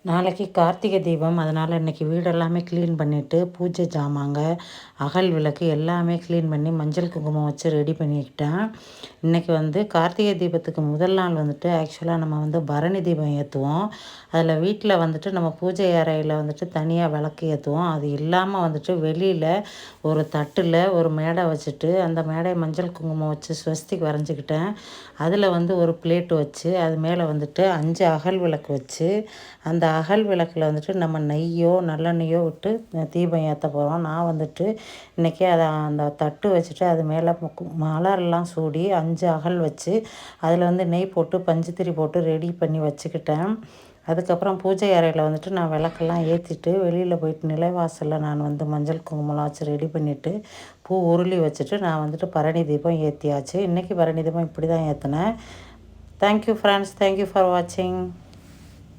நாளைக்கு கார்த்திகை தீபம். அதனால் இன்றைக்கி வீடெல்லாமே க்ளீன் பண்ணிவிட்டு பூஜை ஜாமாங்க, அகல் விளக்கு எல்லாமே க்ளீன் பண்ணி மஞ்சள் குங்குமம் வச்சு ரெடி பண்ணிக்கிட்டேன். இன்றைக்கி கார்த்திகை தீபத்துக்கு முதல் நாள் ஆக்சுவலாக நம்ம பரணி தீபம் ஏற்றுவோம். அதில் வீட்டில் நம்ம பூஜை அறையில் தனியாக விளக்கு ஏற்றுவோம். அது இல்லாமல் வெளியில் ஒரு தட்டில் ஒரு மேடை வச்சுட்டு அந்த மேடை மஞ்சள் குங்குமம் வச்சு ஸ்வஸ்திக்கு வரைஞ்சிக்கிட்டேன். அதில் ஒரு பிளேட்டு வச்சு அது மேலே 5 அகல் விளக்கு வச்சு அந்த அகல் விளக்கில் நம்ம நெய்யோ நல்லெண்ணெய்யோ விட்டு தீபம் ஏற்ற போகிறோம். நான் இன்றைக்கி அதை அந்த தட்டு வச்சுட்டு அது மேலே மலர்லாம் சூடி 5 அகல் வச்சு அதில் நெய் போட்டு பஞ்சுத்திரி போட்டு ரெடி பண்ணி வச்சுக்கிட்டேன். அதுக்கப்புறம் பூஜை அறையில் நான் விளக்கெல்லாம் ஏற்றிட்டு வெளியில் போயிட்டு நிலைவாசலில் நான் மஞ்சள் குங்குமம்லாம் வச்சு ரெடி பண்ணிவிட்டு பூ உருளி வச்சுட்டு நான் பரணி தீபம் ஏற்றியாச்சு. இன்றைக்கி பரணி தீபம் இப்படி தான் ஏற்றினேன். தேங்க்யூ ஃப்ரெண்ட்ஸ், தேங்க்யூ ஃபார் வாட்சிங்.